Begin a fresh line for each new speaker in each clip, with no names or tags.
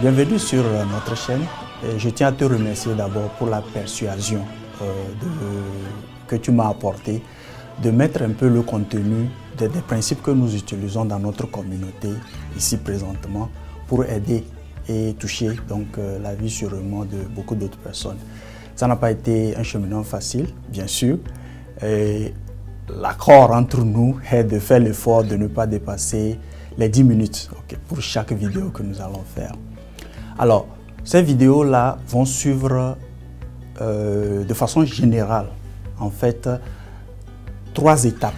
Bienvenue sur notre chaîne. Je tiens à te remercier d'abord pour la persuasion que tu m'as apportée de mettre un peu le contenu des principes que nous utilisons dans notre communauté ici présentement pour aider et toucher donc la vie sûrement de beaucoup d'autres personnes. Ça n'a pas été un cheminement facile, bien sûr. L'accord entre nous est de faire l'effort de ne pas dépasser les 10 minutes pour chaque vidéo que nous allons faire. Alors, ces vidéos-là vont suivre de façon générale, en fait, 3 étapes.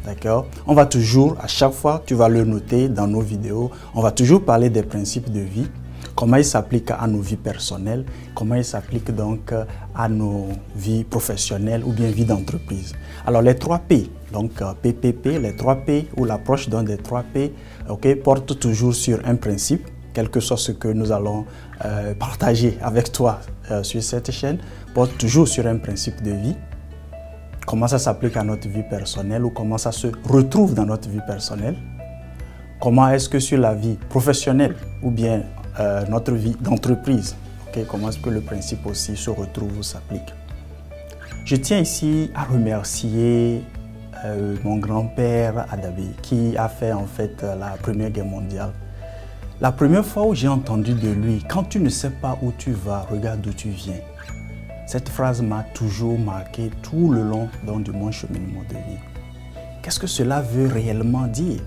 D'accord? On va toujours, à chaque fois, tu vas le noter dans nos vidéos, on va toujours parler des principes de vie, comment ils s'appliquent à nos vies personnelles, comment ils s'appliquent donc à nos vies professionnelles ou bien vie d'entreprise. Alors, les 3 P, donc PPP, les 3 P ou l'approche d'un des 3 P, portent toujours sur un principe, quel que soit ce que nous allons partager avec toi sur cette chaîne, porte toujours sur un principe de vie. Comment ça s'applique à notre vie personnelle ou comment ça se retrouve dans notre vie personnelle. Comment est-ce que sur la vie professionnelle ou bien notre vie d'entreprise, comment est-ce que le principe aussi se retrouve ou s'applique. Je tiens ici à remercier mon grand-père Adabé qui a fait en fait la Première Guerre mondiale. La première fois où j'ai entendu de lui, quand tu ne sais pas où tu vas, regarde d'où tu viens. Cette phrase m'a toujours marqué tout le long de mon cheminement de vie. Qu'est-ce que cela veut réellement dire?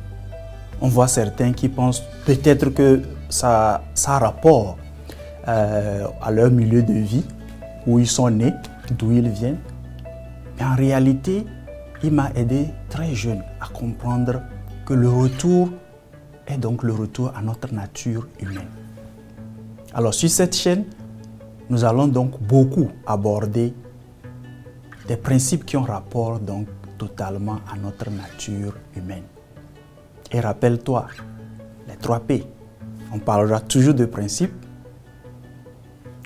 On voit certains qui pensent peut-être que ça a rapport à leur milieu de vie, où ils sont nés, d'où ils viennent. Mais en réalité, il m'a aidé très jeune à comprendre que le retour est donc le retour à notre nature humaine. Alors sur cette chaîne, nous allons donc beaucoup aborder des principes qui ont rapport donc totalement à notre nature humaine. Et rappelle-toi, les 3 P, on parlera toujours de principes,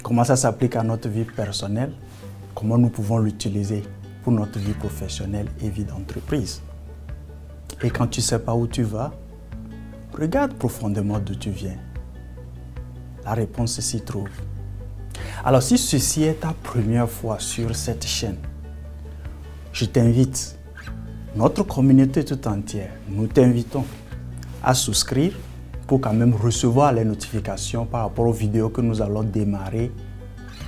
comment ça s'applique à notre vie personnelle, comment nous pouvons l'utiliser pour notre vie professionnelle et vie d'entreprise. Et quand tu ne sais pas où tu vas, regarde profondément d'où tu viens. La réponse s'y trouve. Alors si ceci est ta première fois sur cette chaîne, je t'invite, notre communauté tout entière, nous t'invitons à souscrire pour quand même recevoir les notifications par rapport aux vidéos que nous allons démarrer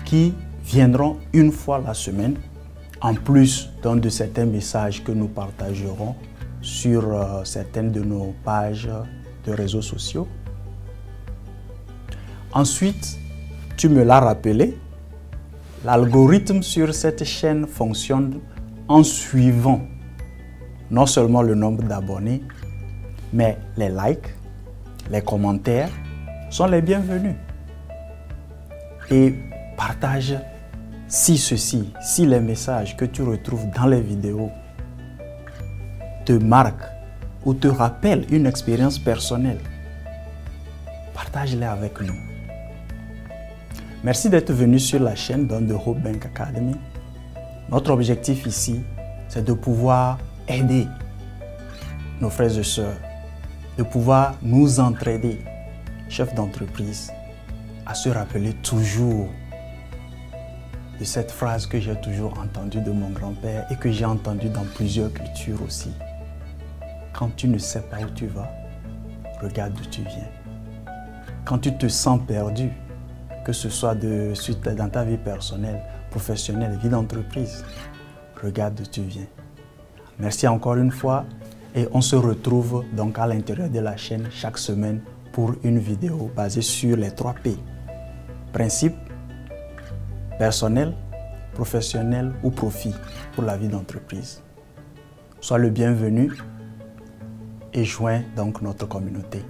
qui viendront une fois la semaine, en plus de certains messages que nous partagerons sur certaines de nos pages de réseaux sociaux. Ensuite, tu me l'as rappelé, l'algorithme sur cette chaîne fonctionne en suivant non seulement le nombre d'abonnés, mais les likes, les commentaires sont les bienvenus. Et partage si les messages que tu retrouves dans les vidéos te marquent ou te rappellent une expérience personnelle, partage-les avec nous. Merci d'être venu sur la chaîne de Hope Bank Academy. Notre objectif ici, c'est de pouvoir aider nos frères et sœurs, de pouvoir nous entraider, chefs d'entreprise, à se rappeler toujours de cette phrase que j'ai toujours entendue de mon grand-père et que j'ai entendue dans plusieurs cultures aussi. Quand tu ne sais pas où tu vas, regarde d'où tu viens. Quand tu te sens perdu, que ce soit dans ta vie personnelle, professionnelle, vie d'entreprise, regarde d'où tu viens. Merci encore une fois et on se retrouve donc à l'intérieur de la chaîne chaque semaine pour une vidéo basée sur les 3 P. Principe, personnel, professionnel ou profit pour la vie d'entreprise. Sois le bienvenu et joins donc notre communauté.